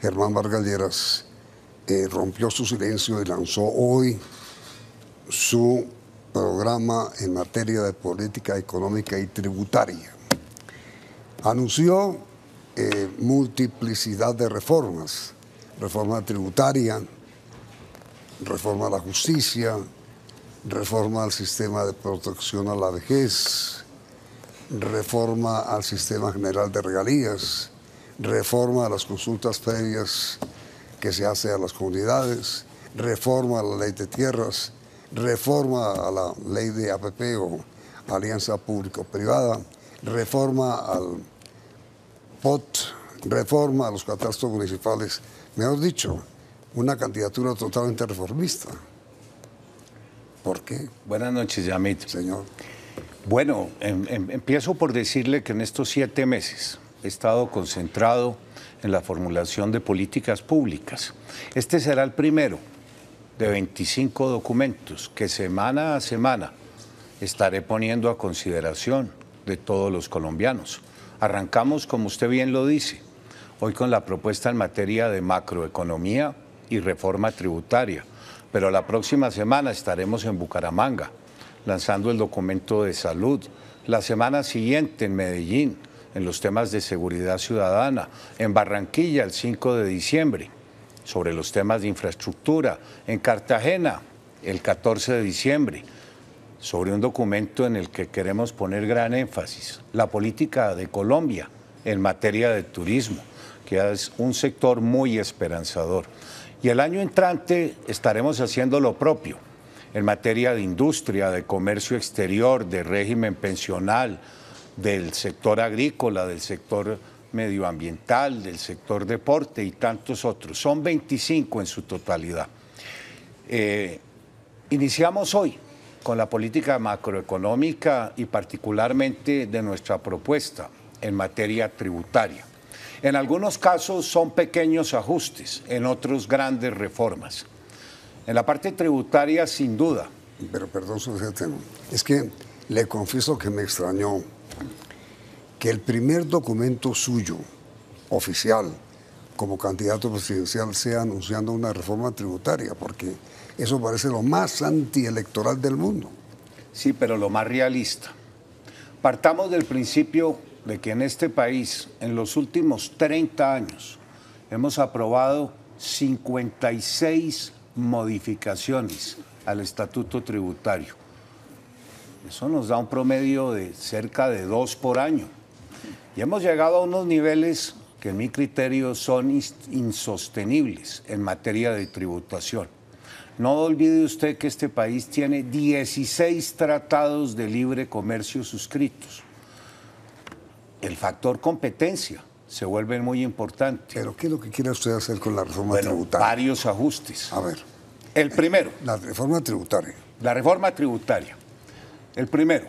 Germán Vargas Lleras, rompió su silencio y lanzó hoy su programa en materia de política económica y tributaria. Anunció multiplicidad de reformas: reforma tributaria, reforma a la justicia, reforma al sistema de protección a la vejez, reforma al sistema general de regalías, reforma a las consultas previas que se hace a las comunidades, reforma a la ley de tierras, reforma a la ley de APP o Alianza Público-Privada, reforma al POT, reforma a los catastros municipales. Mejor dicho, una candidatura totalmente reformista. ¿Por qué? Buenas noches, Yamit. Señor. Bueno, empiezo por decirle que en estos 7 meses he estado concentrado en la formulación de políticas públicas. Este será el primero de 25 documentos que semana a semana estaré poniendo a consideración de todos los colombianos. Arrancamos, como usted bien lo dice, hoy con la propuesta en materia de macroeconomía y reforma tributaria, pero la próxima semana estaremos en Bucaramanga lanzando el documento de salud, la semana siguiente en Medellín, en los temas de seguridad ciudadana, en Barranquilla el 5 de diciembre, sobre los temas de infraestructura, en Cartagena el 14 de diciembre, sobre un documento en el que queremos poner gran énfasis, la política de Colombia en materia de turismo, que es un sector muy esperanzador. Y el año entrante estaremos haciendo lo propio en materia de industria, de comercio exterior, de régimen pensional, del sector agrícola, del sector medioambiental, del sector deporte y tantos otros. Son 25 en su totalidad. Iniciamos hoy con la política macroeconómica y particularmente de nuestra propuesta en materia tributaria. En algunos casos son pequeños ajustes, en otros grandes reformas. En la parte tributaria, sin duda. Pero perdón, es que le confieso que me extrañó que el primer documento suyo, oficial, como candidato presidencial, sea anunciando una reforma tributaria, porque eso parece lo más antielectoral del mundo. Sí, pero lo más realista. Partamos del principio de que en este país, en los últimos 30 años, hemos aprobado 56 modificaciones al estatuto tributario. Eso nos da un promedio de cerca de 2 por año. Y hemos llegado a unos niveles que en mi criterio son insostenibles en materia de tributación. No olvide usted que este país tiene 16 tratados de libre comercio suscritos. El factor competencia se vuelve muy importante. ¿Pero qué es lo que quiere usted hacer con la reforma tributaria? Varios ajustes. A ver. El primero. La reforma tributaria. La reforma tributaria. El primero.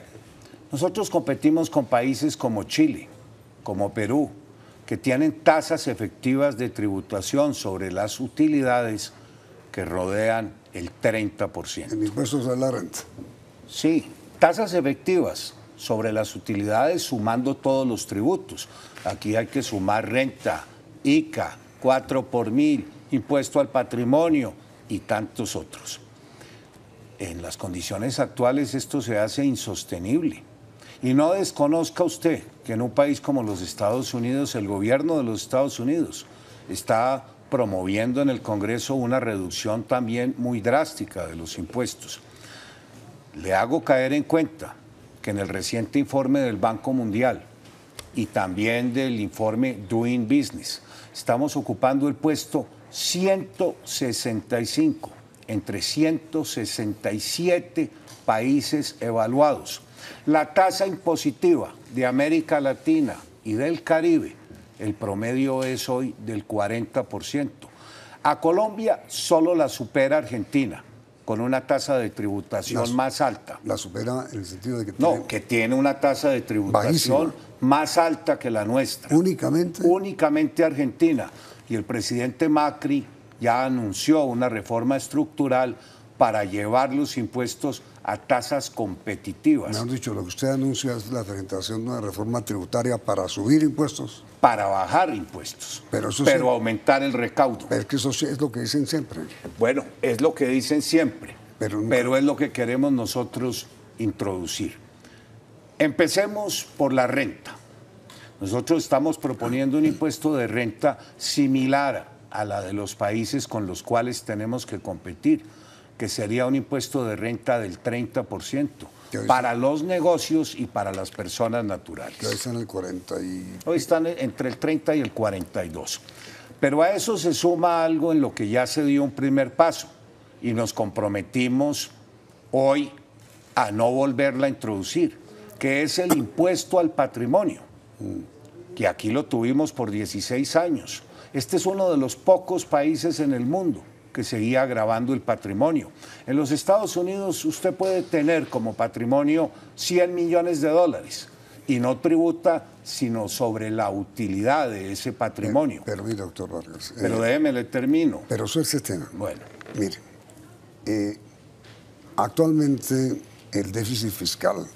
Nosotros competimos con países como Chile, como Perú, que tienen tasas efectivas de tributación sobre las utilidades que rodean el 30%. ¿En impuestos a la renta? Sí, tasas efectivas sobre las utilidades sumando todos los tributos. Aquí hay que sumar renta, ICA, 4 por 1000, impuesto al patrimonio y tantos otros. En las condiciones actuales esto se hace insostenible. Y no desconozca usted que en un país como los Estados Unidos, el gobierno de los Estados Unidos está promoviendo en el Congreso una reducción también muy drástica de los impuestos. Le hago caer en cuenta que en el reciente informe del Banco Mundial y también del informe Doing Business, estamos ocupando el puesto 165 entre 167 países evaluados. La tasa impositiva de América Latina y del Caribe, el promedio es hoy del 40%. A Colombia solo la supera Argentina, con una tasa de tributación más alta. ¿La supera en el sentido de que que tiene una tasa de tributación más alta que la nuestra? ¿Únicamente? Únicamente Argentina. Y el presidente Macri ya anunció una reforma estructural para llevar los impuestos a tasas competitivas. Me han dicho, lo que usted anuncia es la presentación de una reforma tributaria para subir impuestos. Para bajar impuestos, pero aumentar el recaudo. Pero es que eso es lo que dicen siempre. Bueno, es lo que dicen siempre, pero es lo que queremos nosotros introducir. Empecemos por la renta. Nosotros estamos proponiendo un impuesto de renta similar a la de los países con los cuales tenemos que competir, que sería un impuesto de renta del 30% para los negocios y para las personas naturales. Que hoy están en el 40 y... Hoy están entre el 30 y el 42. Pero a eso se suma algo en lo que ya se dio un primer paso y nos comprometimos hoy a no volverla a introducir, que es el impuesto al patrimonio, que aquí lo tuvimos por 16 años. Este es uno de los pocos países en el mundo que seguía gravando el patrimonio. En los Estados Unidos usted puede tener como patrimonio 100 millones de dólares y no tributa sino sobre la utilidad de ese patrimonio. Pero mire, doctor Vargas. Pero déjeme, le termino. Pero eso es el tema. Bueno. Mire, actualmente el déficit fiscal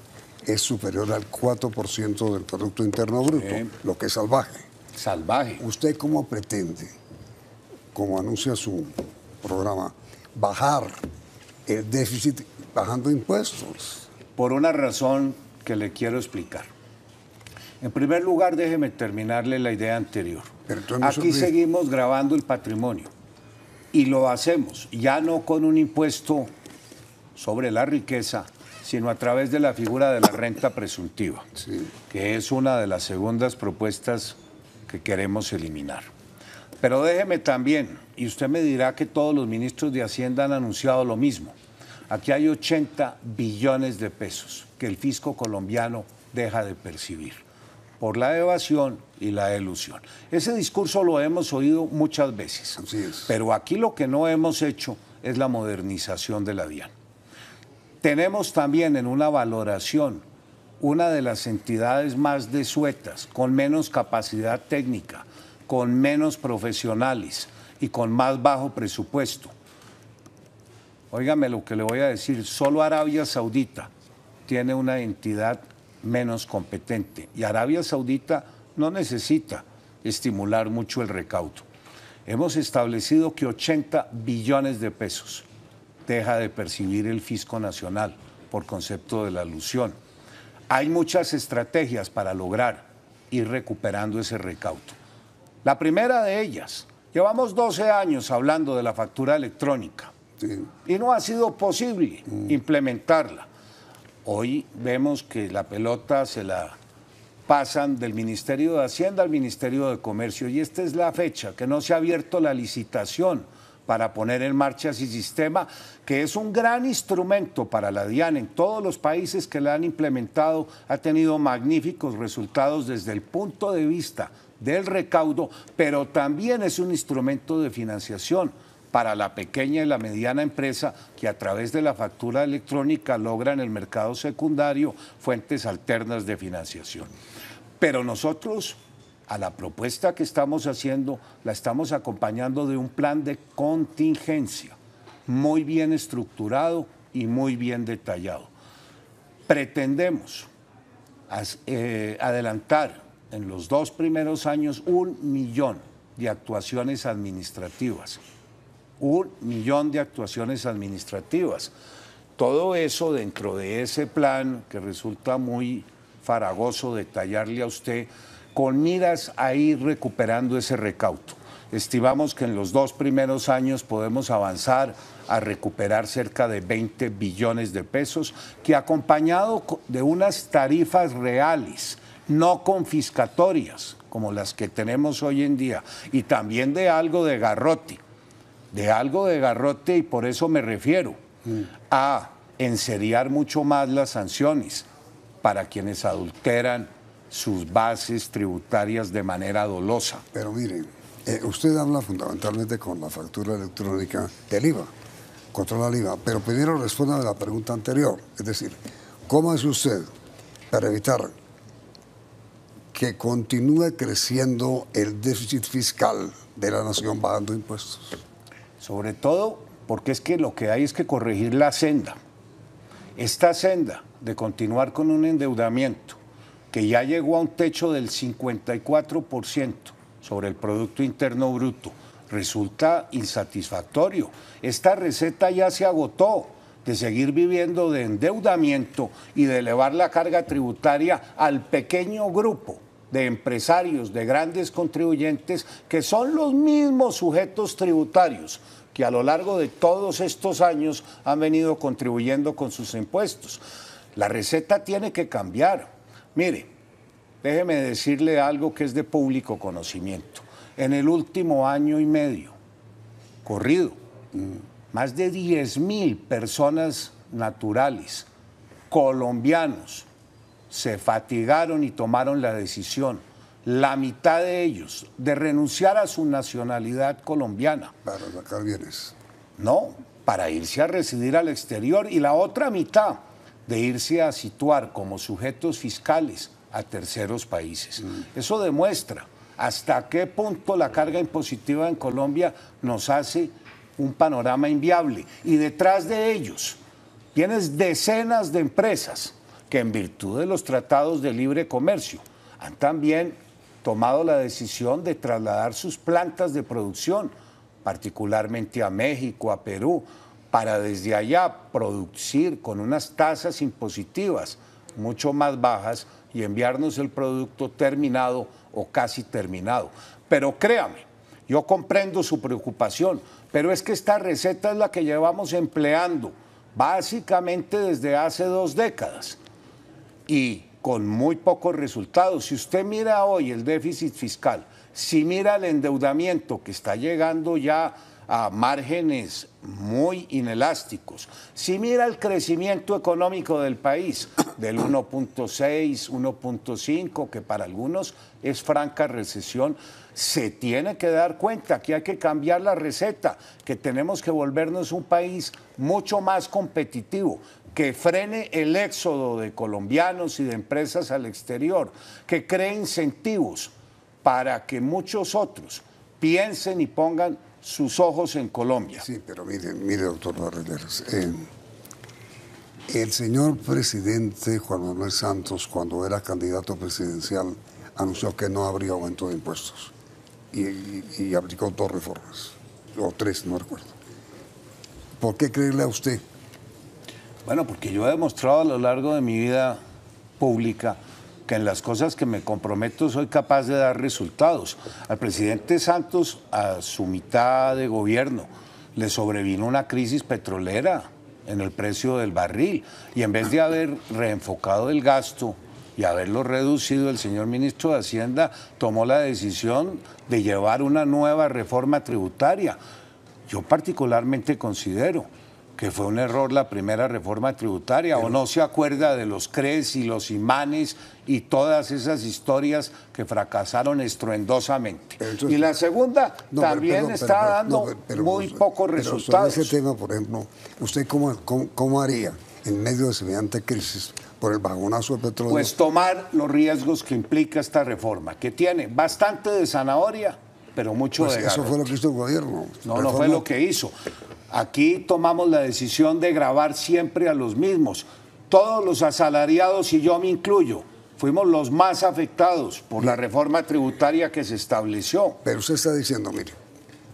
es superior al 4% del Producto Interno Bruto, lo que es salvaje. Salvaje. ¿Usted cómo pretende, como anuncia su programa, bajar el déficit bajando impuestos? Por una razón que le quiero explicar. En primer lugar, déjeme terminarle la idea anterior. Aquí seguimos gravando el patrimonio y lo hacemos ya no con un impuesto sobre la riqueza, sino a través de la figura de la renta presuntiva, que es una de las segundas propuestas que queremos eliminar. Pero déjeme también, y usted me dirá que todos los ministros de Hacienda han anunciado lo mismo, aquí hay 80 billones de pesos que el fisco colombiano deja de percibir por la evasión y la elusión. Ese discurso lo hemos oído muchas veces, pero aquí lo que no hemos hecho es la modernización de la DIAN. Tenemos también en una valoración una de las entidades más desuetas, con menos capacidad técnica, con menos profesionales y con más bajo presupuesto. Óigame lo que le voy a decir, solo Arabia Saudita tiene una entidad menos competente y Arabia Saudita no necesita estimular mucho el recaudo. Hemos establecido que 80 billones de pesos deja de percibir el fisco nacional por concepto de la elusión. Hay muchas estrategias para lograr ir recuperando ese recaudo. La primera de ellas, llevamos 12 años hablando de la factura electrónica y no ha sido posible implementarla. Hoy vemos que la pelota se la pasan del Ministerio de Hacienda al Ministerio de Comercio y esta es la fecha que no se ha abierto la licitación para poner en marcha ese sistema, que es un gran instrumento para la DIAN. En todos los países que la han implementado ha tenido magníficos resultados desde el punto de vista del recaudo, pero también es un instrumento de financiación para la pequeña y la mediana empresa que a través de la factura electrónica logra en el mercado secundario fuentes alternas de financiación. Pero nosotros, a la propuesta que estamos haciendo, la estamos acompañando de un plan de contingencia muy bien estructurado y muy bien detallado. Pretendemos adelantar en los 2 primeros años 1 millón de actuaciones administrativas. 1 millón de actuaciones administrativas. Todo eso dentro de ese plan que resulta muy farragoso detallarle a usted, con miras a ir recuperando ese recaudo. Estimamos que en los 2 primeros años podemos avanzar a recuperar cerca de 20 billones de pesos, que acompañado de unas tarifas reales, no confiscatorias, como las que tenemos hoy en día, y también de algo de garrote, y por eso me refiero a enseriar mucho más las sanciones para quienes adulteran sus bases tributarias de manera dolosa. Pero miren, usted habla fundamentalmente con la factura electrónica del IVA, controla el IVA, pero primero responda a la pregunta anterior, es decir, ¿cómo hace usted para evitar que continúe creciendo el déficit fiscal de la nación bajando impuestos? Sobre todo porque es que lo que hay es que corregir la senda. Esta senda de continuar con un endeudamiento que ya llegó a un techo del 54% sobre el Producto Interno Bruto, resulta insatisfactorio. Esta receta ya se agotó, de seguir viviendo de endeudamiento y de elevar la carga tributaria al pequeño grupo de empresarios, de grandes contribuyentes, que son los mismos sujetos tributarios que a lo largo de todos estos años han venido contribuyendo con sus impuestos. La receta tiene que cambiar. Mire, déjeme decirle algo que es de público conocimiento. En el último año y medio, corrido, más de 10.000 personas naturales, colombianos, se fatigaron y tomaron la decisión, la mitad de ellos, de renunciar a su nacionalidad colombiana. Para sacar bienes. No, para irse a residir al exterior, y la otra mitad de irse a situar como sujetos fiscales a terceros países. Eso demuestra hasta qué punto la carga impositiva en Colombia nos hace un panorama inviable. Y detrás de ellos tienes decenas de empresas que, en virtud de los tratados de libre comercio, han también tomado la decisión de trasladar sus plantas de producción, particularmente a México, a Perú, para desde allá producir con unas tasas impositivas mucho más bajas y enviarnos el producto terminado o casi terminado. Pero créame, yo comprendo su preocupación, pero es que esta receta es la que llevamos empleando básicamente desde hace 2 décadas y con muy pocos resultados. Si usted mira hoy el déficit fiscal, si mira el endeudamiento que está llegando ya a márgenes muy inelásticos, si mira el crecimiento económico del país del 1.6, 1.5, que para algunos es franca recesión, se tiene que dar cuenta que hay que cambiar la receta, que tenemos que volvernos un país mucho más competitivo, que frene el éxodo de colombianos y de empresas al exterior, que cree incentivos para que muchos otros piensen y pongan sus ojos en Colombia. Sí, pero mire, doctor Barrilleros, el señor presidente Juan Manuel Santos, cuando era candidato presidencial, anunció que no habría aumento de impuestos y aplicó 2 reformas, o 3, no recuerdo. ¿Por qué creerle a usted? Bueno, porque yo he demostrado a lo largo de mi vida pública que en las cosas que me comprometo soy capaz de dar resultados. Al presidente Santos, a su mitad de gobierno, le sobrevino una crisis petrolera en el precio del barril, y en vez de haber reenfocado el gasto y haberlo reducido, el señor ministro de Hacienda tomó la decisión de llevar una nueva reforma tributaria. Yo particularmente considero que fue un error la primera reforma tributaria, o no se acuerda de los CRES y los imanes y todas esas historias que fracasaron estruendosamente. Entonces, y la segunda también está dando muy pocos resultados. Sobre ese tema, por ejemplo, ¿usted cómo haría en medio de semejante crisis por el bajonazo del petróleo? Pues tomar los riesgos que implica esta reforma, que tiene bastante de zanahoria, pero mucho de garrote. Eso fue lo que hizo el gobierno. No fue lo que hizo. Aquí tomamos la decisión de gravar siempre a los mismos. Todos los asalariados, y yo me incluyo, fuimos los más afectados por la reforma tributaria que se estableció. Pero usted está diciendo, mire,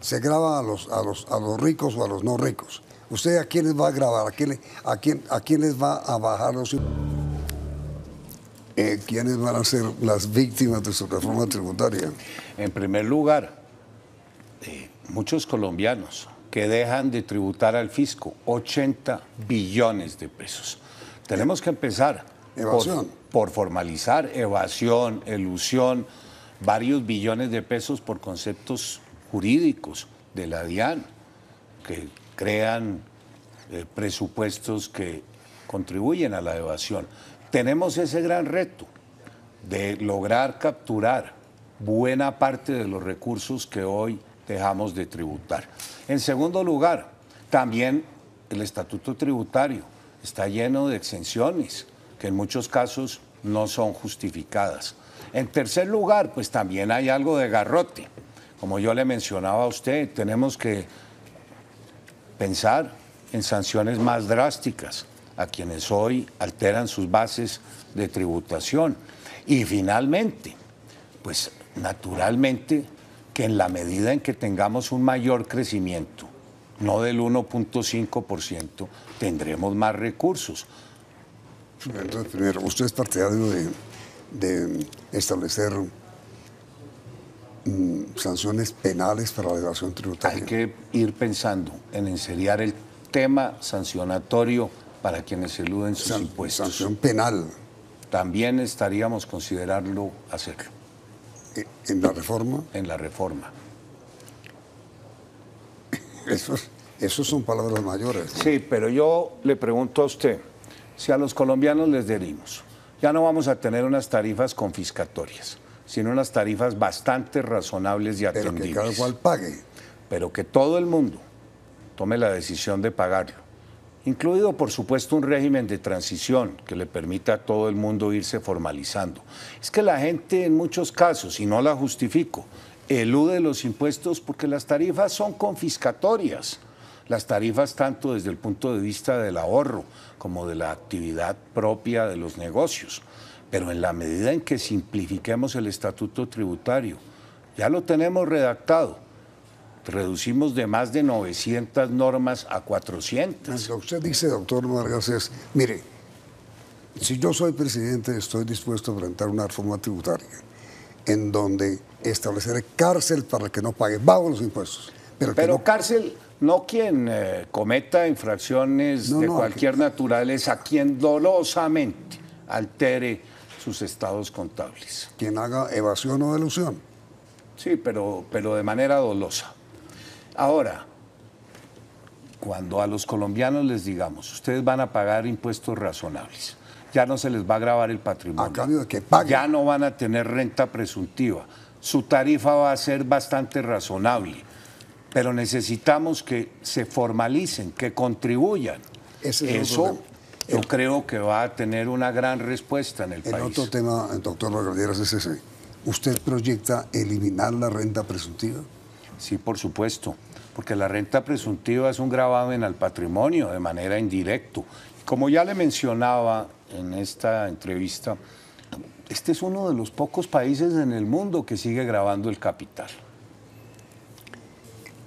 se grava a los ricos o a los no ricos. ¿Usted a quiénes va a grabar? ¿A quiénes va a bajar los impuestos? ¿Quiénes van a ser las víctimas de su reforma tributaria? En primer lugar, muchos colombianos que dejan de tributar al fisco 80 billones de pesos. Tenemos que empezar por formalizar evasión, elusión, varios billones de pesos por conceptos jurídicos de la DIAN, que crean presupuestos que contribuyen a la evasión. Tenemos ese gran reto de lograr capturar buena parte de los recursos que hoy dejamos de tributar. En segundo lugar, también el estatuto tributario está lleno de exenciones que en muchos casos no son justificadas. En tercer lugar, pues también hay algo de garrote. Como yo le mencionaba a usted, tenemos que pensar en sanciones más drásticas a quienes hoy alteran sus bases de tributación. Y finalmente, pues naturalmente que en la medida en que tengamos un mayor crecimiento, no del 1.5%, tendremos más recursos. Entonces, primero, ¿usted es partidario de establecer sanciones penales para la evasión tributaria? Hay que ir pensando en enseriar el tema sancionatorio para quienes eluden sus impuestos. Sanción penal. También estaríamos considerando hacerlo. ¿En la reforma? En la reforma. Esos son palabras mayores, ¿no? Sí, pero yo le pregunto a usted, si a los colombianos les derimos, ya no vamos a tener unas tarifas confiscatorias, sino unas tarifas bastante razonables y atendibles. Pero que cada cual pague. Pero que todo el mundo tome la decisión de pagarlo, incluido por supuesto un régimen de transición que le permita a todo el mundo irse formalizando. Es que la gente en muchos casos, y no la justifico, elude los impuestos porque las tarifas son confiscatorias. Las tarifas tanto desde el punto de vista del ahorro como de la actividad propia de los negocios. Pero en la medida en que simplifiquemos el estatuto tributario, ya lo tenemos redactado, reducimos de más de 900 normas a 400. Lo que usted dice, doctor Vargas, es, mire, si yo soy presidente, estoy dispuesto a presentar una reforma tributaria en donde estableceré cárcel para el que no pague bajo los impuestos. Pero no... cárcel, no quien cometa infracciones de cualquier naturaleza, quien dolosamente altere sus estados contables. Quien haga evasión o elusión. Sí, pero de manera dolosa. Ahora, cuando a los colombianos les digamos, ustedes van a pagar impuestos razonables, ya no se les va a gravar el patrimonio. A cambio de que paguen. Ya no van a tener renta presuntiva. Su tarifa va a ser bastante razonable, pero necesitamos que se formalicen, que contribuyan. Eso yo creo que va a tener una gran respuesta en el país. El otro tema, doctor Vargas, es ese. ¿Usted proyecta eliminar la renta presuntiva? Sí, por supuesto, porque la renta presuntiva es un gravamen al patrimonio de manera indirecta. Como ya le mencionaba en esta entrevista, este es uno de los pocos países en el mundo que sigue gravando el capital.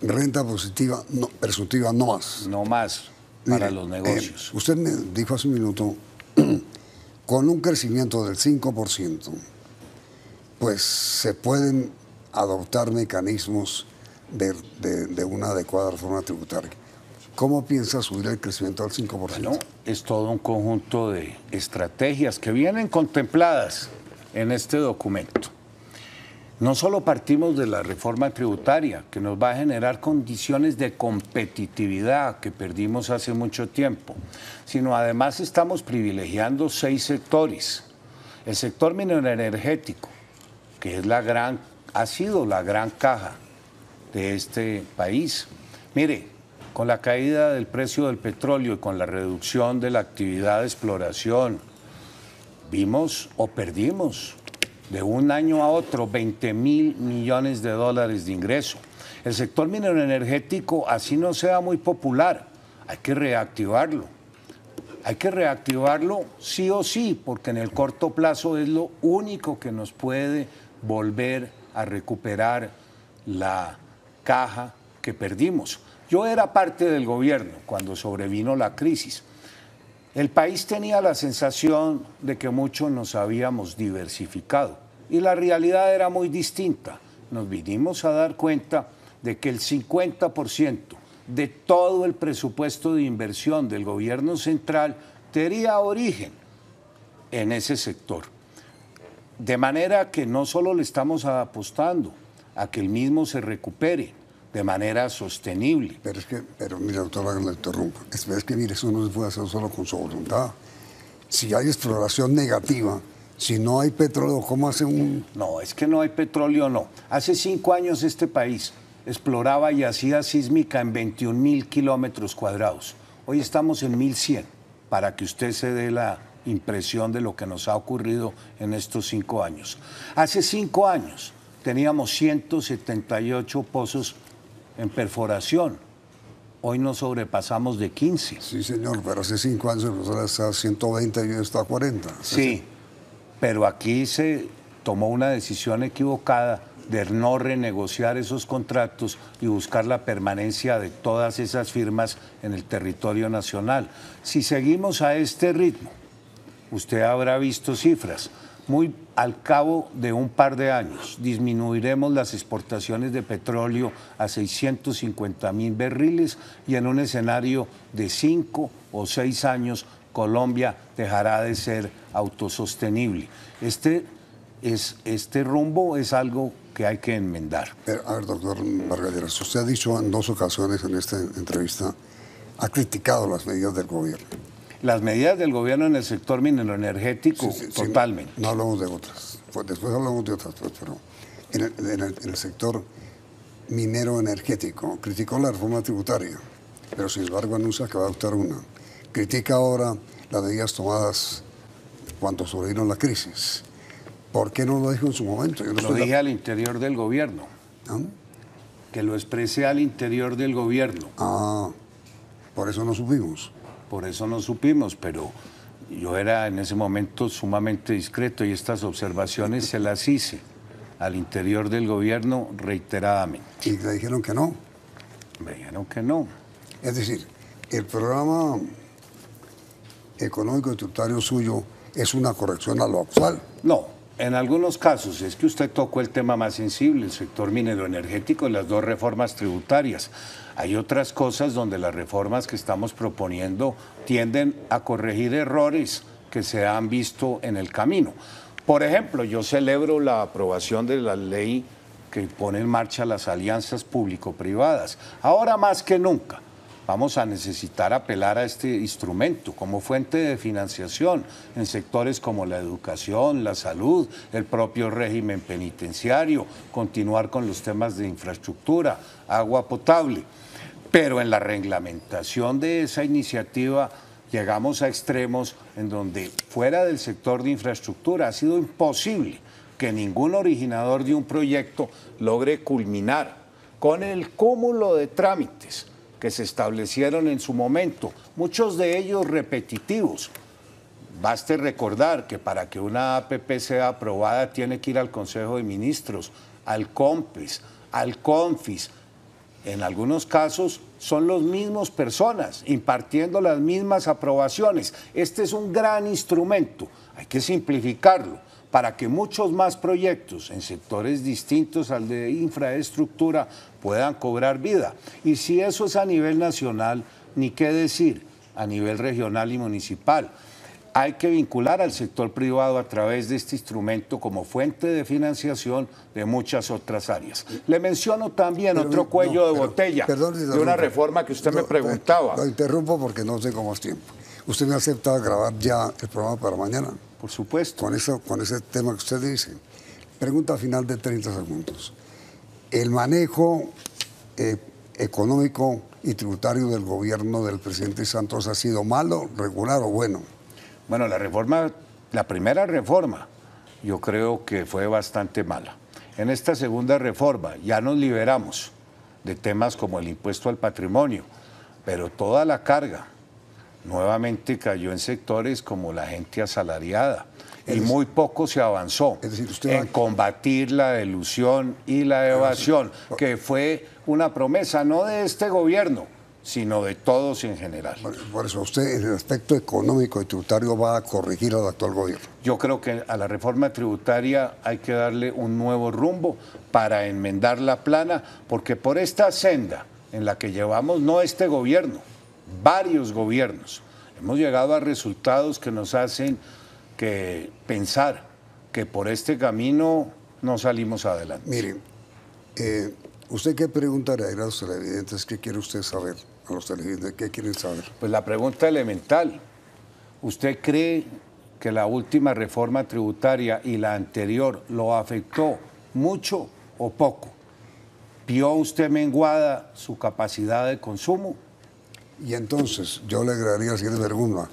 Renta positiva, no, presuntiva no más. No más para los negocios. Usted me dijo hace un minuto, con un crecimiento del 5%, pues se pueden adoptar mecanismos de una adecuada reforma tributaria. ¿Cómo piensa subir el crecimiento al 5%? Bueno, es todo un conjunto de estrategias que vienen contempladas en este documento. No solo partimos de la reforma tributaria, que nos va a generar condiciones de competitividad que perdimos hace mucho tiempo, sino además estamos privilegiando 6 sectores. El sector mineroenergético, que es ha sido la gran caja de este país. Mire, con la caída del precio del petróleo y con la reducción de la actividad de exploración, vimos o perdimos de un año a otro 20.000 millones de dólares de ingreso. El sector mineroenergético, así no sea muy popular, hay que reactivarlo. Hay que reactivarlo sí o sí, porque en el corto plazo es lo único que nos puede volver a recuperar la caja que perdimos. Yo era parte del gobierno cuando sobrevino la crisis. El país tenía la sensación de que mucho nos habíamos diversificado y la realidad era muy distinta. Nos vinimos a dar cuenta de que el 50% de todo el presupuesto de inversión del gobierno central tenía origen en ese sector. De manera que no solo le estamos apostando a que el mismo se recupere de manera sostenible. Pero mire, doctor Vargas, le interrumpo. Es que mire, eso no se puede hacer solo con su voluntad. Si hay exploración negativa, si no hay petróleo, ¿cómo hace un...? No, es que no hay petróleo, no. Hace 5 años este país exploraba y hacía sísmica en 21.000 kilómetros cuadrados. Hoy estamos en 1.100, para que usted se dé la impresión de lo que nos ha ocurrido en estos 5 años. Hace 5 años teníamos 178 pozos en perforación. Hoy no sobrepasamos de 15. Sí, señor, pero hace 5 años el petróleo estaba a 120 y hoy está a 40. Sí, pero aquí se tomó una decisión equivocada de no renegociar esos contratos y buscar la permanencia de todas esas firmas en el territorio nacional. Si seguimos a este ritmo, usted habrá visto cifras. Muy al cabo de un par de años disminuiremos las exportaciones de petróleo a 650.000 barriles y en un escenario de 5 o 6 años Colombia dejará de ser autosostenible. Este rumbo es algo que hay que enmendar. Pero, a ver, doctor Vargas Lleras, usted ha dicho en 2 ocasiones en esta entrevista, ha criticado las medidas del gobierno. Las medidas del gobierno en el sector minero energético, totalmente. No hablamos de otras, pues después hablamos de otras, pues, pero en el sector minero energético criticó la reforma tributaria, pero sin embargo anuncia que va a adoptar una. Critica ahora las medidas tomadas cuando sobrevino la crisis. ¿Por qué no lo dijo en su momento? Yo no lo dije al interior del gobierno. ¿Ah? Que lo expresé al interior del gobierno. Ah, por eso no supimos. Por eso no supimos, pero yo era en ese momento sumamente discreto y estas observaciones se las hice al interior del gobierno reiteradamente. ¿Y le dijeron que no? Me dijeron que no. Es decir, el programa económico y tributario suyo es una corrección a lo actual. No, en algunos casos, es que usted tocó el tema más sensible, el sector minero energético y las 2 reformas tributarias. Hay otras cosas donde las reformas que estamos proponiendo tienden a corregir errores que se han visto en el camino. Por ejemplo, yo celebro la aprobación de la ley que pone en marcha las alianzas público-privadas. Ahora más que nunca vamos a necesitar apelar a este instrumento como fuente de financiación en sectores como la educación, la salud, el propio régimen penitenciario, continuar con los temas de infraestructura, agua potable. Pero en la reglamentación de esa iniciativa llegamos a extremos en donde fuera del sector de infraestructura ha sido imposible que ningún originador de un proyecto logre culminar con el cúmulo de trámites que se establecieron en su momento, muchos de ellos repetitivos. Baste recordar que para que una APP sea aprobada tiene que ir al Consejo de Ministros, al COMPES, al CONFIS. En algunos casos son las mismas personas impartiendo las mismas aprobaciones. Este es un gran instrumento, hay que simplificarlo para que muchos más proyectos en sectores distintos al de infraestructura puedan cobrar vida. Y si eso es a nivel nacional, ni qué decir a nivel regional y municipal. Hay que vincular al sector privado a través de este instrumento como fuente de financiación de muchas otras áreas. Le menciono también otro cuello de botella de una reforma que usted me preguntaba. Lo interrumpo porque no sé cómo es tiempo. ¿Usted me acepta grabar ya el programa para mañana? Por supuesto. Con ese tema que usted dice. Pregunta final de 30 segundos. ¿El manejo económico y tributario del gobierno del presidente Santos ha sido malo, regular o bueno? Bueno, la primera reforma, yo creo que fue bastante mala. En esta segunda reforma ya nos liberamos de temas como el impuesto al patrimonio, pero toda la carga nuevamente cayó en sectores como la gente asalariada y muy poco se avanzó en combatir la elusión y la evasión, que fue una promesa no de este gobierno, sino de todos en general. Por eso usted en el aspecto económico y tributario va a corregir al actual gobierno. Yo creo que a la reforma tributaria hay que darle un nuevo rumbo para enmendar la plana, porque por esta senda en la que llevamos no este gobierno, varios gobiernos, hemos llegado a resultados que nos hacen que pensar que por este camino no salimos adelante. Mire, ¿usted qué pregunta le hará a los televidentes? ¿Qué quiere usted saber a los televidentes? ¿Qué quieren saber? Pues la pregunta elemental. ¿Usted cree que la última reforma tributaria y la anterior lo afectó mucho o poco? ¿Vio usted menguada su capacidad de consumo? Y entonces, yo le agregaría la siguiente pregunta.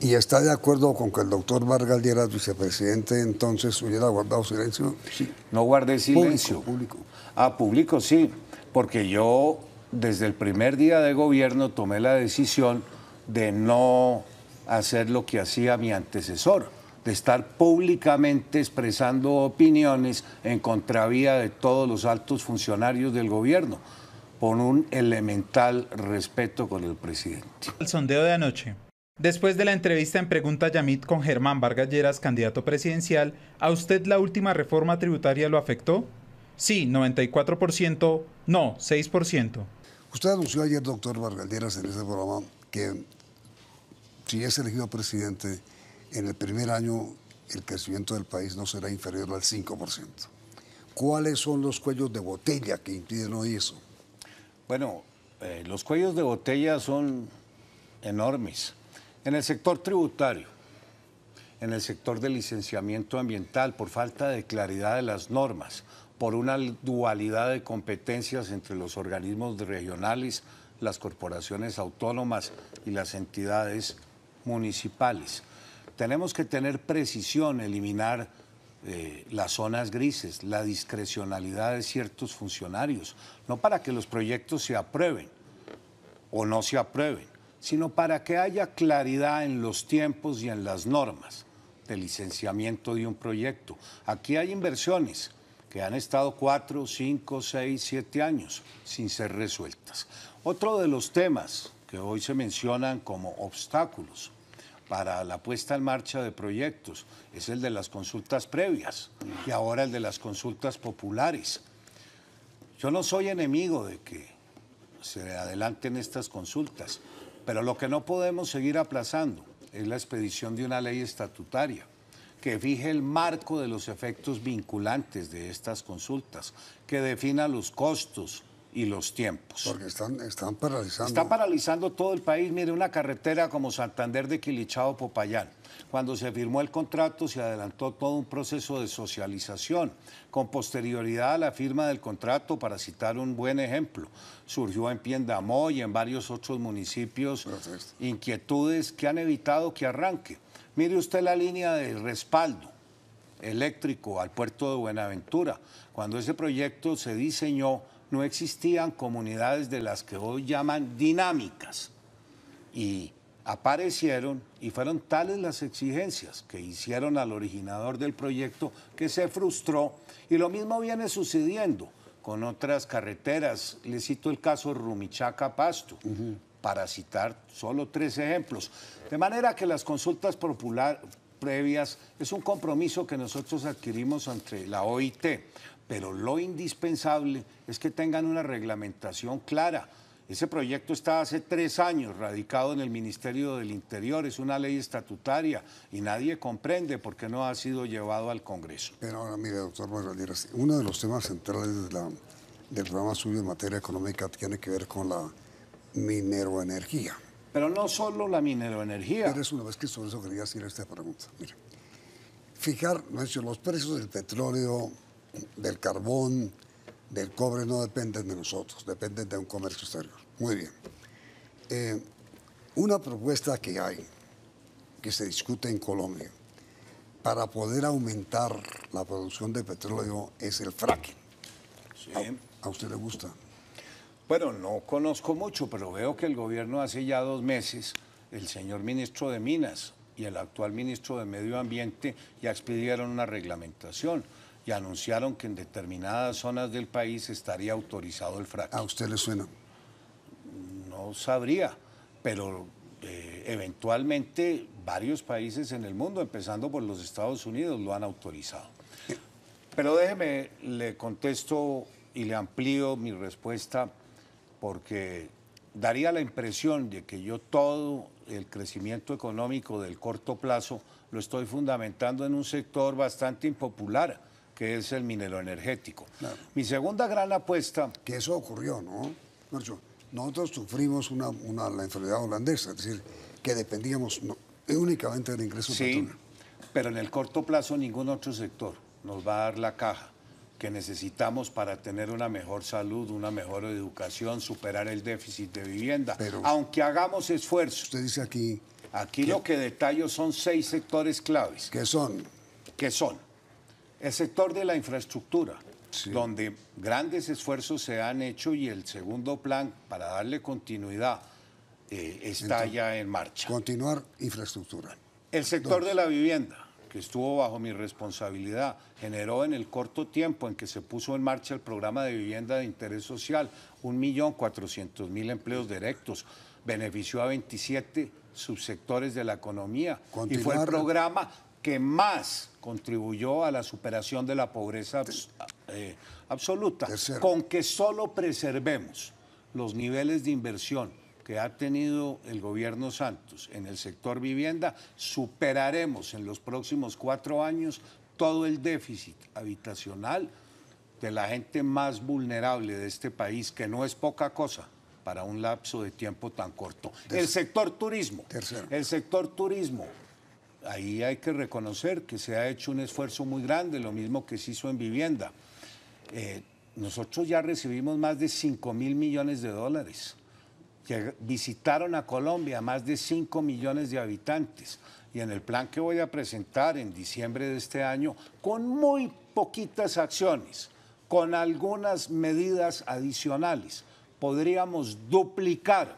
¿Y está de acuerdo con que el doctor Vargas Lleras, vicepresidente, entonces hubiera guardado silencio? Sí. No guardé silencio. Público. Ah, público sí, porque yo desde el primer día de gobierno tomé la decisión de no hacer lo que hacía mi antecesor, de estar públicamente expresando opiniones en contravía de todos los altos funcionarios del gobierno, por un elemental respeto con el presidente. El sondeo de anoche. Después de la entrevista en Pregunta Yamit con Germán Vargas Lleras, candidato presidencial, ¿a usted la última reforma tributaria lo afectó? Sí, 94%, no, 6%. Usted anunció ayer, doctor Vargas Lleras, en ese programa, que si es elegido presidente, en el primer año el crecimiento del país no será inferior al 5%. ¿Cuáles son los cuellos de botella que impiden hoy eso? Bueno, los cuellos de botella son enormes. En el sector tributario, en el sector del licenciamiento ambiental, por falta de claridad de las normas, por una dualidad de competencias entre los organismos regionales, las corporaciones autónomas y las entidades municipales. Tenemos que tener precisión, eliminar las zonas grises, la discrecionalidad de ciertos funcionarios, no para que los proyectos se aprueben o no se aprueben, sino para que haya claridad en los tiempos y en las normas de licenciamiento de un proyecto. Aquí hay inversiones que han estado 4, 5, 6, 7 años sin ser resueltas. Otro de los temas que hoy se mencionan como obstáculos para la puesta en marcha de proyectos es el de las consultas previas y ahora el de las consultas populares. Yo no soy enemigo de que se adelanten estas consultas, pero lo que no podemos seguir aplazando es la expedición de una ley estatutaria que fije el marco de los efectos vinculantes de estas consultas, que defina los costos y los tiempos. Porque están paralizando. Está paralizando todo el país. Mire, una carretera como Santander de Quilichao, Popayán. Cuando se firmó el contrato se adelantó todo un proceso de socialización. Con posterioridad a la firma del contrato, para citar un buen ejemplo, surgió en Piendamó y en varios otros municipios inquietudes que han evitado que arranque. Mire usted la línea de respaldo eléctrico al puerto de Buenaventura. Cuando ese proyecto se diseñó, no existían comunidades de las que hoy llaman dinámicas y aparecieron y fueron tales las exigencias que hicieron al originador del proyecto que se frustró, y lo mismo viene sucediendo con otras carreteras. Les cito el caso Rumichaca-Pasto, para citar solo 3 ejemplos. De manera que las consultas previas es un compromiso que nosotros adquirimos ante la OIT, pero lo indispensable es que tengan una reglamentación clara. Ese proyecto está hace 3 años radicado en el Ministerio del Interior, es una ley estatutaria y nadie comprende por qué no ha sido llevado al Congreso. Pero ahora, mire, doctor Vargas Lleras, uno de los temas centrales del programa suyo en materia económica tiene que ver con la mineroenergía. Pero no solo la mineroenergía. Pero es una vez que sobre eso quería hacer esta pregunta. Mire, fijar los precios del petróleo, del carbón, del cobre no dependen de nosotros, dependen de un comercio exterior. Muy bien. Una propuesta que hay, que se discute en Colombia, para poder aumentar la producción de petróleo es el fracking. Sí. ¿A usted le gusta? Bueno, no conozco mucho, pero veo que el gobierno hace ya 2 meses, el señor ministro de Minas y el actual ministro de Medio Ambiente ya expidieron una reglamentación y anunciaron que en determinadas zonas del país estaría autorizado el fracking. ¿A usted le suena? No sabría, pero eventualmente varios países en el mundo, empezando por los Estados Unidos, lo han autorizado. Pero déjeme, le contesto y le amplío mi respuesta, porque daría la impresión de que yo todo el crecimiento económico del corto plazo lo estoy fundamentando en un sector bastante impopular, que es el mineroenergético. Claro. Mi segunda gran apuesta... Que eso ocurrió, ¿no? Nosotros sufrimos la enfermedad holandesa, es decir, que dependíamos únicamente del ingreso petrolero. Pero en el corto plazo ningún otro sector nos va a dar la caja que necesitamos para tener una mejor salud, una mejor educación, superar el déficit de vivienda, pero aunque hagamos esfuerzos. Usted dice aquí... Aquí lo que detallo son 6 sectores claves. ¿Qué son? ¿Qué son? El sector de la infraestructura, Sí. donde grandes esfuerzos se han hecho y el segundo plan para darle continuidad está ya en marcha. Continuar infraestructura. El sector de la vivienda, que estuvo bajo mi responsabilidad, generó en el corto tiempo en que se puso en marcha el programa de vivienda de interés social 1.400.000 empleos directos, benefició a 27 subsectores de la economía y fue el programa que más contribuyó a la superación de la pobreza absoluta. Tercero. Con que solo preservemos los niveles de inversión que ha tenido el gobierno Santos en el sector vivienda, superaremos en los próximos 4 años todo el déficit habitacional de la gente más vulnerable de este país, que no es poca cosa para un lapso de tiempo tan corto. El sector turismo. Tercero. El sector turismo. Ahí hay que reconocer que se ha hecho un esfuerzo muy grande, lo mismo que se hizo en vivienda. Nosotros ya recibimos más de 5.000 millones de dólares. Visitaron a Colombia más de 5 millones de habitantes. Y en el plan que voy a presentar en diciembre de este año, con muy poquitas acciones, con algunas medidas adicionales, podríamos duplicar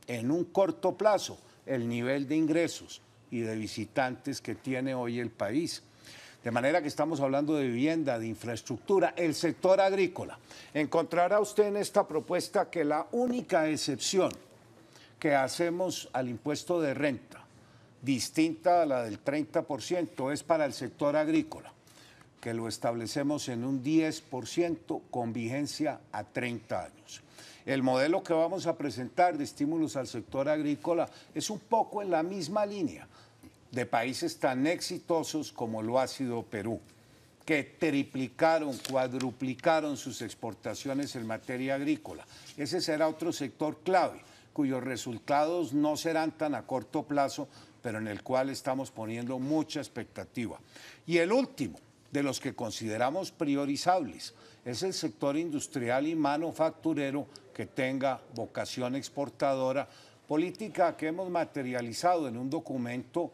en un corto plazo el nivel de ingresos y de visitantes que tiene hoy el país. De manera que estamos hablando de vivienda, de infraestructura, el sector agrícola. Encontrará usted en esta propuesta que la única excepción que hacemos al impuesto de renta, distinta a la del 30%, es para el sector agrícola, que lo establecemos en un 10% con vigencia a 30 años. El modelo que vamos a presentar de estímulos al sector agrícola es un poco en la misma línea de países tan exitosos como lo ha sido Perú, que triplicaron, cuadruplicaron sus exportaciones en materia agrícola. Ese será otro sector clave, cuyos resultados no serán tan a corto plazo, pero en el cual estamos poniendo mucha expectativa. Y el último de los que consideramos priorizables es el sector industrial y manufacturero que tenga vocación exportadora, política que hemos materializado en un documento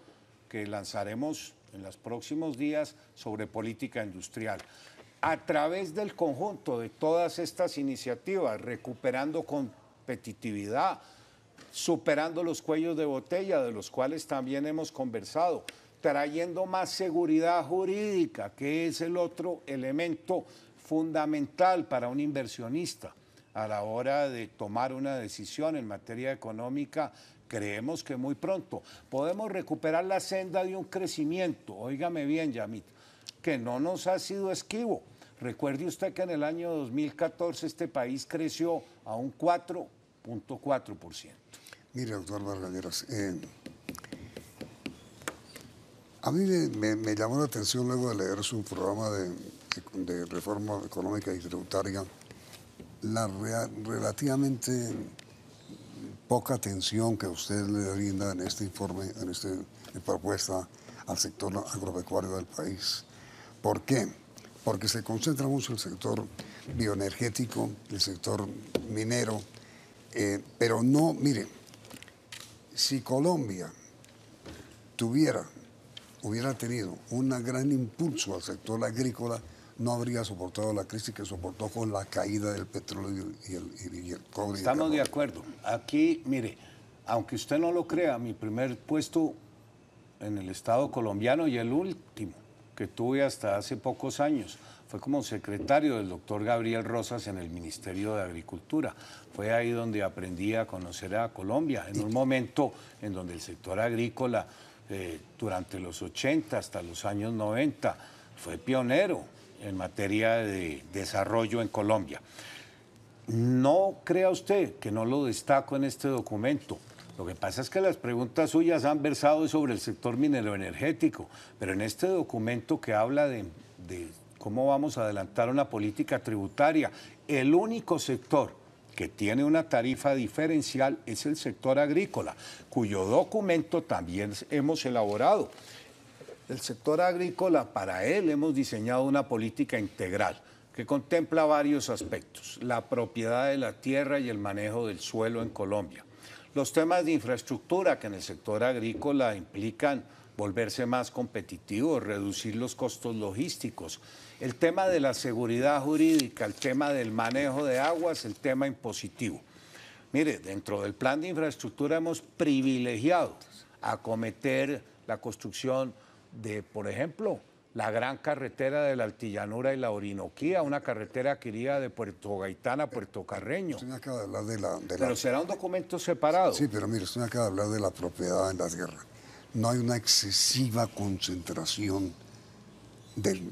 que lanzaremos en los próximos días sobre política industrial. A través del conjunto de todas estas iniciativas, recuperando competitividad, superando los cuellos de botella, de los cuales también hemos conversado, trayendo más seguridad jurídica, que es el otro elemento fundamental para un inversionista a la hora de tomar una decisión en materia económica. Creemos que muy pronto podemos recuperar la senda de un crecimiento, óigame bien, Yamit, que no nos ha sido esquivo. Recuerde usted que en el año 2014 este país creció a un 4.4%. Mire, doctor Vargas Lleras, a mí me llamó la atención luego de leer su programa de reforma económica y tributaria, la relativamente poca atención que usted le brinda en este informe, en esta propuesta al sector agropecuario del país. ¿Por qué? Porque se concentra mucho el sector bioenergético, el sector minero, pero no, mire, si Colombia hubiera tenido un gran impulso al sector agrícola, no habría soportado la crisis que soportó con la caída del petróleo y el cobre. Estamos de acuerdo. Aquí, mire, aunque usted no lo crea, mi primer puesto en el Estado colombiano y el último que tuve hasta hace pocos años fue como secretario del doctor Gabriel Rosas en el Ministerio de Agricultura. Fue ahí donde aprendí a conocer a Colombia, en un momento en donde el sector agrícola, durante los 80 hasta los años 90, fue pionero en materia de desarrollo en Colombia. No crea usted que no lo destaco en este documento. Lo que pasa es que las preguntas suyas han versado sobre el sector minero-energético, pero en este documento que habla de cómo vamos a adelantar una política tributaria, el único sector que tiene una tarifa diferencial es el sector agrícola, cuyo documento también hemos elaborado. El sector agrícola, para él hemos diseñado una política integral que contempla varios aspectos: la propiedad de la tierra y el manejo del suelo en Colombia, los temas de infraestructura que en el sector agrícola implican volverse más competitivo, reducir los costos logísticos. El tema de la seguridad jurídica, el tema del manejo de aguas, el tema impositivo. Mire, dentro del plan de infraestructura hemos privilegiado acometer la construcción de, por ejemplo, la gran carretera de la Altillanura y la Orinoquía, una carretera que iría de Puerto Gaitán a Puerto Carreño. Usted me acaba de hablar de la... Pero será un documento separado. Sí, pero mire, usted me acaba de hablar de la propiedad en la tierra. No hay una excesiva concentración de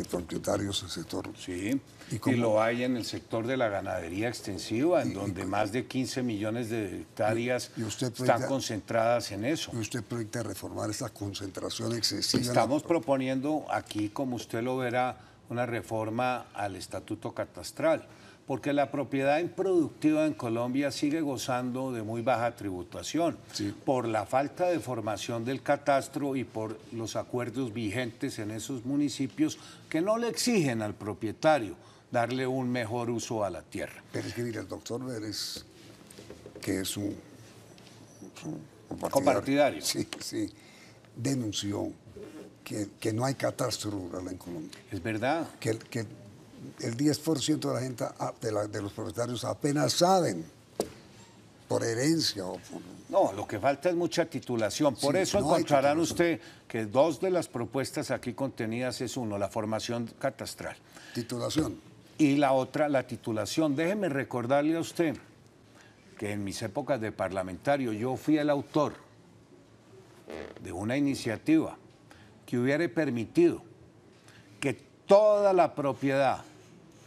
propietarios en el sector. Sí, y lo hay en el sector de la ganadería extensiva, en donde más de 15 millones de hectáreas están concentradas en eso. ¿Y usted proyecta reformar esa concentración excesiva? Estamos proponiendo aquí, como usted lo verá, una reforma al estatuto catastral, porque la propiedad improductiva en Colombia sigue gozando de muy baja tributación, sí, por la falta de formación del catastro y por los acuerdos vigentes en esos municipios que no le exigen al propietario darle un mejor uso a la tierra. Pero es que mira, el doctor Vélez, que es un compartidario, sí, sí, denunció que no hay catastro rural en Colombia. Es verdad. Que el 10% de la gente, de los propietarios, apenas saben, por herencia o por... No, lo que falta es mucha titulación. Por Sí, eso no encontrarán usted que dos de las propuestas aquí contenidas es uno, la formación catastral. Titulación. Y la otra, la titulación. Déjeme recordarle a usted que en mis épocas de parlamentario yo fui el autor de una iniciativa que hubiera permitido que toda la propiedad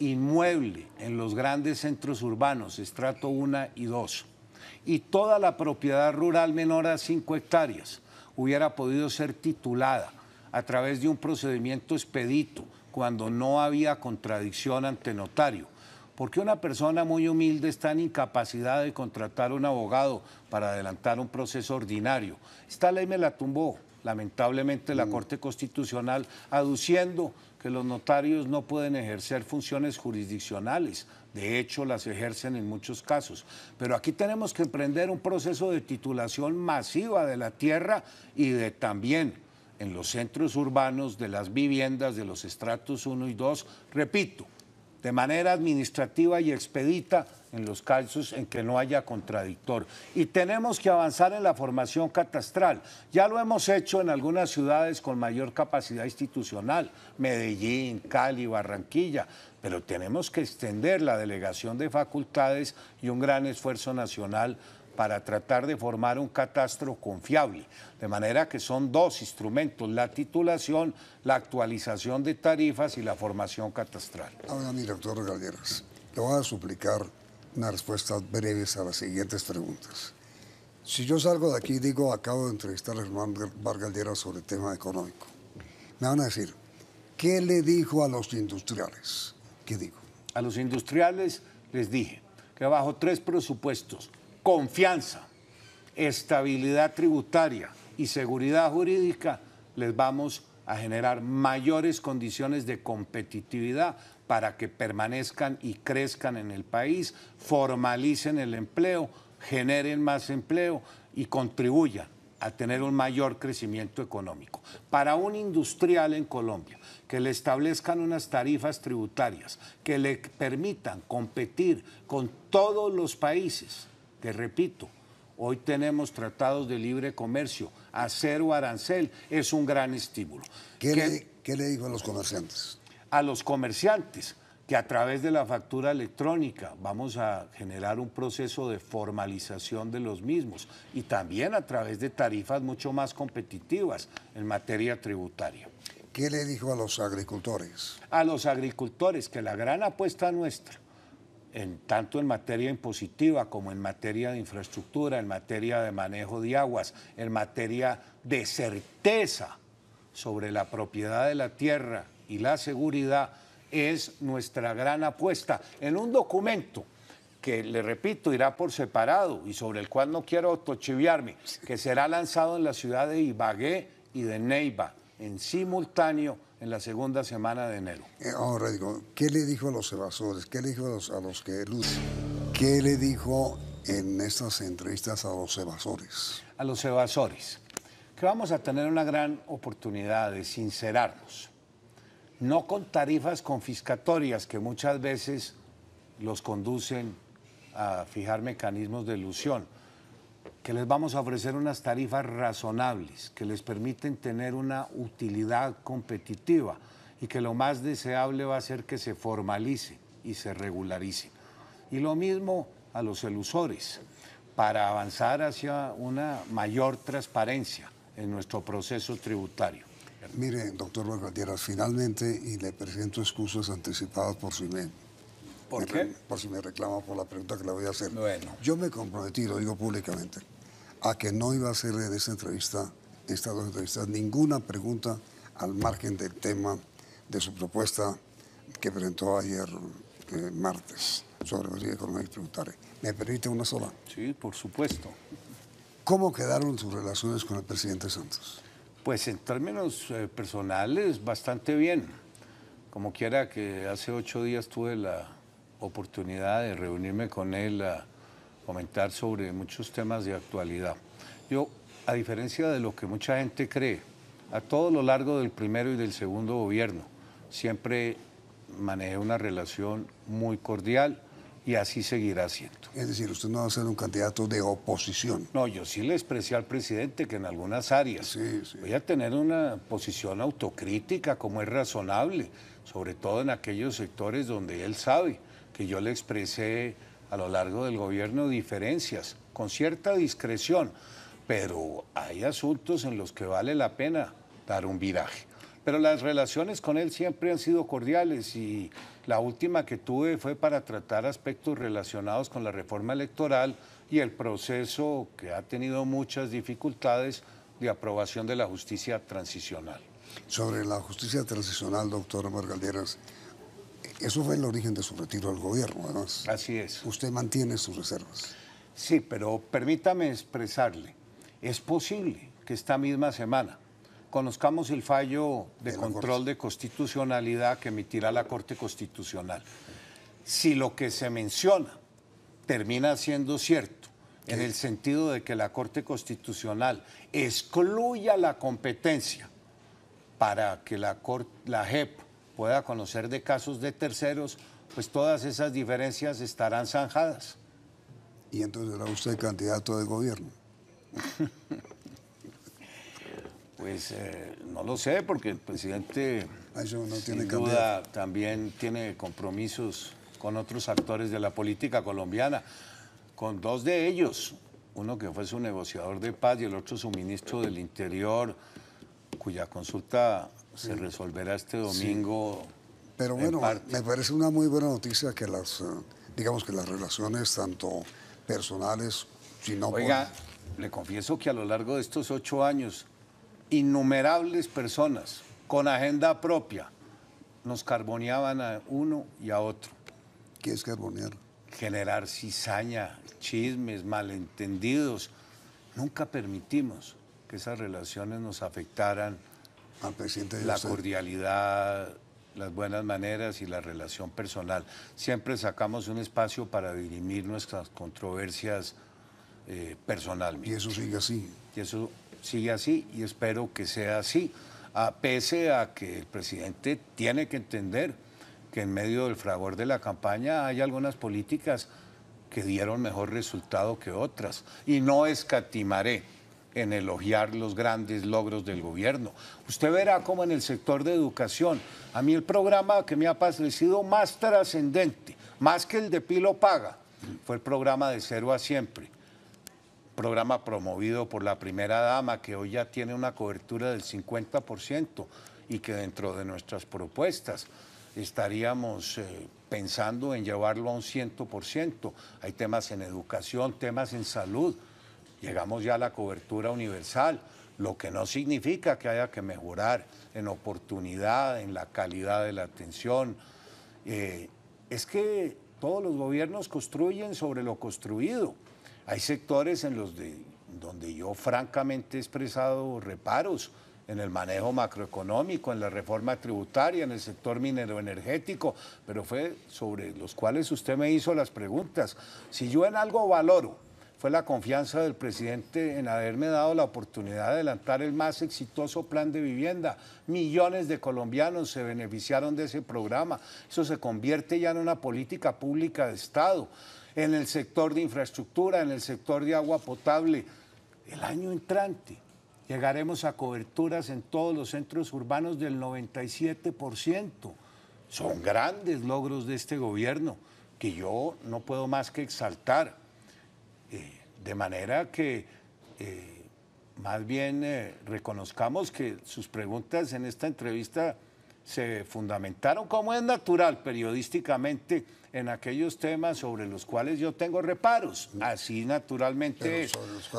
inmueble en los grandes centros urbanos, estrato 1 y 2, y toda la propiedad rural menor a 5 hectáreas hubiera podido ser titulada a través de un procedimiento expedito cuando no había contradicción ante notario. Porque una persona muy humilde está en incapacidad de contratar un abogado para adelantar un proceso ordinario. Esta ley me la tumbó, lamentablemente, la Corte Constitucional, aduciendo que los notarios no pueden ejercer funciones jurisdiccionales. De hecho, las ejercen en muchos casos. Pero aquí tenemos que emprender un proceso de titulación masiva de la tierra y de también en los centros urbanos de las viviendas de los estratos 1 y 2, repito, de manera administrativa y expedita en los casos en que no haya contradictor. Y tenemos que avanzar en la formación catastral. Ya lo hemos hecho en algunas ciudades con mayor capacidad institucional, Medellín, Cali, Barranquilla, pero tenemos que extender la delegación de facultades y un gran esfuerzo nacional para tratar de formar un catastro confiable. De manera que son dos instrumentos, la titulación, la actualización de tarifas y la formación catastral. Ahora, mire, doctor Galderas, le voy a suplicar unas respuestas breves a las siguientes preguntas. Si yo salgo de aquí y digo, acabo de entrevistar a Germán Vargas Lleras sobre el tema económico, me van a decir, ¿qué le dijo a los industriales? ¿Qué dijo? A los industriales les dije que bajo 3 presupuestos, confianza, estabilidad tributaria y seguridad jurídica, les vamos a generar mayores condiciones de competitividad para que permanezcan y crezcan en el país, formalicen el empleo, generen más empleo y contribuyan a tener un mayor crecimiento económico. Para un industrial en Colombia, que le establezcan unas tarifas tributarias que le permitan competir con todos los países, que repito, hoy tenemos tratados de libre comercio, a 0 arancel, es un gran estímulo. ¿Qué le dijo a los comerciantes? A los comerciantes, que a través de la factura electrónica vamos a generar un proceso de formalización de los mismos y también a través de tarifas mucho más competitivas en materia tributaria. ¿Qué le dijo a los agricultores? A los agricultores, que la gran apuesta nuestra, tanto en materia impositiva como en materia de infraestructura, en materia de manejo de aguas, en materia de certeza sobre la propiedad de la tierra y la seguridad, es nuestra gran apuesta en un documento que, le repito, irá por separado y sobre el cual no quiero autochiviarme, que será lanzado en la ciudad de Ibagué y de Neiva en simultáneo en la segunda semana de enero. Ahora digo, ¿qué le dijo a los evasores? ¿Qué le dijo a los que eluden? ¿Qué le dijo en estas entrevistas a los evasores? A los evasores, que que vamos a tener una gran oportunidad de sincerarnos, no con tarifas confiscatorias que muchas veces los conducen a fijar mecanismos de ilusión, que les vamos a ofrecer unas tarifas razonables, que les permiten tener una utilidad competitiva y que lo más deseable va a ser que se formalice y se regularice. Y lo mismo a los elusores, para avanzar hacia una mayor transparencia en nuestro proceso tributario. Mire, doctor Vargas, finalmente, y le presento excusas anticipadas por si me... ¿Por qué? Por si me reclama por la pregunta que le voy a hacer. Bueno. Yo me comprometí, lo digo públicamente, a que no iba a hacer en esta entrevista, estas dos entrevistas, ninguna pregunta al margen del tema de su propuesta que presentó ayer martes sobre la economía tributaria. ¿Me permite una sola? Sí, por supuesto. ¿Cómo quedaron sus relaciones con el presidente Santos? Pues en términos personales, bastante bien. Como quiera que hace 8 días tuve la oportunidad de reunirme con él a comentar sobre muchos temas de actualidad. Yo, a diferencia de lo que mucha gente cree, a todo lo largo del primero y del segundo gobierno, siempre manejé una relación muy cordial y así seguirá siendo. Es decir, usted no va a ser un candidato de oposición. No, yo sí le expresé al presidente que en algunas áreas voy a tener una posición autocrítica como es razonable, sobre todo en aquellos sectores donde él sabe que yo le expresé a lo largo del gobierno diferencias, con cierta discreción, pero hay asuntos en los que vale la pena dar un viraje. Pero las relaciones con él siempre han sido cordiales y la última que tuve fue para tratar aspectos relacionados con la reforma electoral y el proceso que ha tenido muchas dificultades de aprobación de la justicia transicional. Sobre la justicia transicional, doctor Margalleras, eso fue el origen de su retiro del gobierno, además. Así es. Usted mantiene sus reservas. Sí, pero permítame expresarle, es posible que esta misma semana conozcamos el fallo de control de constitucionalidad que emitirá la Corte Constitucional. Si lo que se menciona termina siendo cierto, en el sentido de que la Corte Constitucional excluya la competencia para que la JEP pueda conocer de casos de terceros, pues todas esas diferencias estarán zanjadas. ¿Y entonces era usted candidato de gobierno? Pues no lo sé, porque el presidente no sin duda también tiene compromisos con otros actores de la política colombiana, con 2 de ellos, uno que fue su negociador de paz y el otro su ministro del Interior, cuya consulta se resolverá este domingo. Sí. Pero bueno, me parece una muy buena noticia que digamos que las relaciones tanto personales, sino... Oiga, le confieso que a lo largo de estos 8 años, innumerables personas con agenda propia nos carboneaban a uno y a otro. ¿Qué es carbonear? Generar cizaña, chismes, malentendidos. Nunca permitimos que esas relaciones nos afectaran al presidente de la cordialidad, las buenas maneras y la relación personal. Siempre sacamos un espacio para dirimir nuestras controversias personalmente. Y eso sigue así. Y eso sigue así y espero que sea así, pese a que el presidente tiene que entender que en medio del fragor de la campaña hay algunas políticas que dieron mejor resultado que otras y no escatimaré en elogiar los grandes logros del gobierno. Usted verá cómo en el sector de educación, a mí el programa que me ha parecido más trascendente, más que el de Pilo Paga, fue el programa de Cero a Siempre. Programa promovido por la primera dama, que hoy ya tiene una cobertura del 50% y que dentro de nuestras propuestas estaríamos pensando en llevarlo a un 100%. Hay temas en educación, temas en salud. Llegamos ya a la cobertura universal, lo que no significa que haya que mejorar en oportunidad, en la calidad de la atención. Es que todos los gobiernos construyen sobre lo construido. Hay sectores en donde yo francamente he expresado reparos en el manejo macroeconómico, en la reforma tributaria, en el sector minero-energético, pero fue sobre los cuales usted me hizo las preguntas. Si yo en algo valoro fue la confianza del presidente en haberme dado la oportunidad de adelantar el más exitoso plan de vivienda. Millones de colombianos se beneficiaron de ese programa. Eso se convierte ya en una política pública de Estado, en el sector de infraestructura, en el sector de agua potable. El año entrante llegaremos a coberturas en todos los centros urbanos del 97%. Son grandes logros de este gobierno que yo no puedo más que exaltar. De manera que más bien reconozcamos que sus preguntas en esta entrevista se fundamentaron, como es natural periodísticamente, en aquellos temas sobre los cuales yo tengo reparos. Así naturalmente es.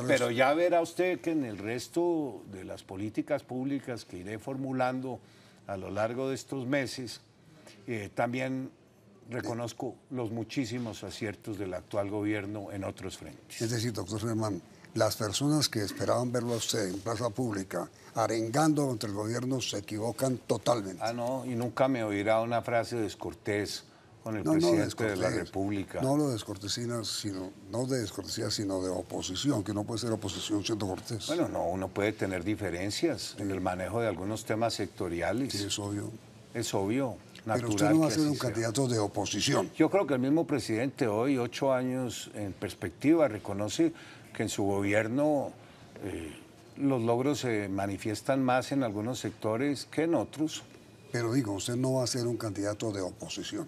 Pero ya verá usted que en el resto de las políticas públicas que iré formulando a lo largo de estos meses, también reconozco los muchísimos aciertos del actual gobierno en otros frentes. Es decir, doctor Germán, las personas que esperaban verlo a usted en plaza pública arengando contra el gobierno se equivocan totalmente. Ah, no, y nunca me oirá una frase descortés con el presidente de la República. No lo descortesía, sino, no de descortesía, sino de oposición, que no puede ser oposición siendo cortés. Bueno, no, uno puede tener diferencias en el manejo de algunos temas sectoriales. Sí, es obvio. Es obvio. Pero usted no va a ser un candidato de oposición. Yo creo que el mismo presidente hoy, 8 años en perspectiva, reconoce que en su gobierno los logros se manifiestan más en algunos sectores que en otros. Pero digo, usted no va a ser un candidato de oposición.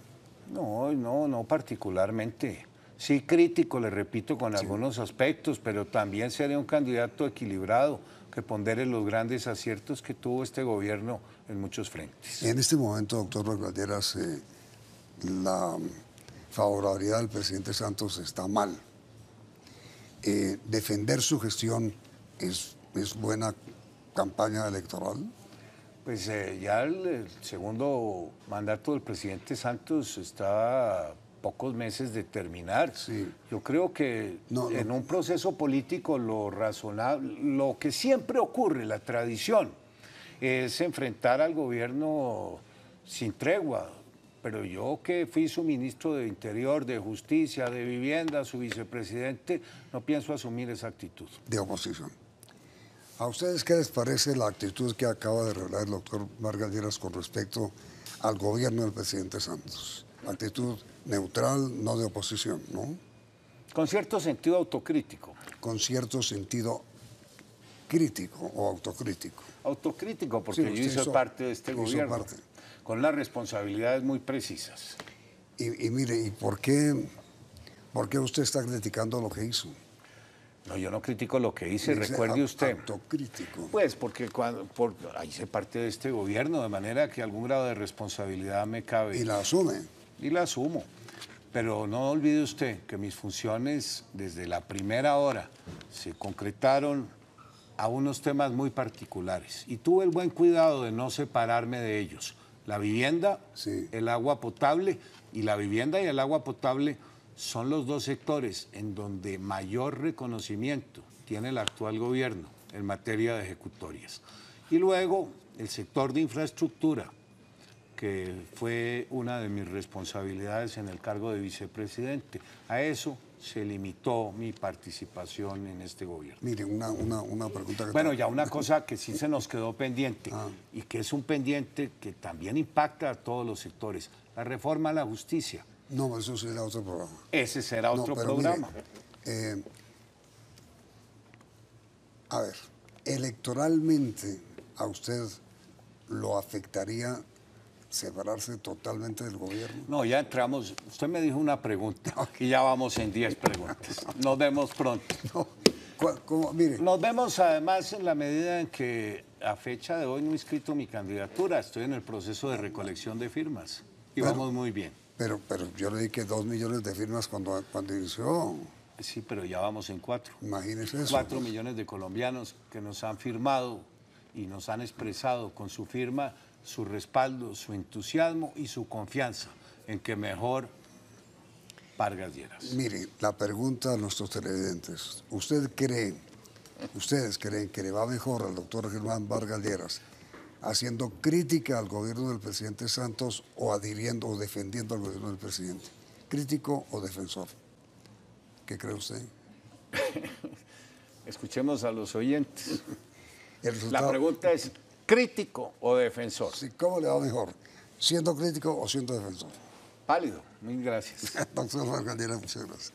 No particularmente. Sí crítico, le repito, con algunos aspectos, pero también seré un candidato equilibrado que pondere los grandes aciertos que tuvo este gobierno en muchos frentes. En este momento, doctor Vargas Lleras, la favorabilidad del presidente Santos está mal. ¿Defender su gestión es buena campaña electoral? Pues ya el segundo mandato del presidente Santos está a pocos meses de terminar. Sí. Yo creo que en un proceso político lo razonable, lo que siempre ocurre, la tradición, es enfrentar al gobierno sin tregua. Pero yo, que fui su ministro de Interior, de Justicia, de Vivienda, su vicepresidente, no pienso asumir esa actitud. De oposición. ¿A ustedes qué les parece la actitud que acaba de revelar el doctor Vargas Lleras con respecto al gobierno del presidente Santos? Actitud neutral, no de oposición, ¿no? Con cierto sentido autocrítico. Con cierto sentido crítico o autocrítico. Autocrítico, porque Sí, yo hice parte de este gobierno, con las responsabilidades muy precisas. Y mire, ¿y por qué usted está criticando lo que hizo? No, yo no critico lo que hice, recuerde usted. Autocrítico. Pues porque hice parte de este gobierno, de manera que algún grado de responsabilidad me cabe. ¿Y la asume? Y la asumo. Pero no olvide usted que mis funciones desde la primera hora se concretaron a unos temas muy particulares. Y tuve el buen cuidado de no separarme de ellos. La vivienda, sí, el agua potable, y la vivienda y el agua potable son los dos sectores en donde mayor reconocimiento tiene el actual gobierno en materia de ejecutorias. Y luego el sector de infraestructura, que fue una de mis responsabilidades en el cargo de vicepresidente. A eso se limitó mi participación en este gobierno. Mire, una pregunta que... Bueno, ya una cosa que sí se nos quedó pendiente, y que es un pendiente que también impacta a todos los sectores, la reforma a la justicia. No, eso será otro programa. Ese será otro programa. Mire, a ver, electoralmente a usted lo afectaría separarse totalmente del gobierno. No, ya entramos. Usted me dijo una pregunta y ya vamos en 10 preguntas. Nos vemos pronto. No, ¿cómo? Mire. Nos vemos además en la medida en que a fecha de hoy no he inscrito mi candidatura. Estoy en el proceso de recolección de firmas y vamos muy bien. Pero yo le dije 2 millones de firmas cuando inició. Sí, pero ya vamos en 4. Imagínese eso. 4 millones de colombianos que nos han firmado y nos han expresado con su firma su respaldo, su entusiasmo y su confianza en que mejor Vargas Lleras. Mire, la pregunta a nuestros televidentes. ¿Ustedes creen que le va mejor al doctor Germán Vargas Lleras haciendo crítica al gobierno del presidente Santos o adhiriendo o defendiendo al gobierno del presidente? ¿Crítico o defensor? ¿Qué cree usted? Escuchemos a los oyentes. El resultado, La pregunta es, ¿crítico o defensor? sí, ¿cómo le va mejor? ¿Siendo crítico o siendo defensor? Pálido. Muy gracias. Doctor Vargas Lleras, muchas gracias.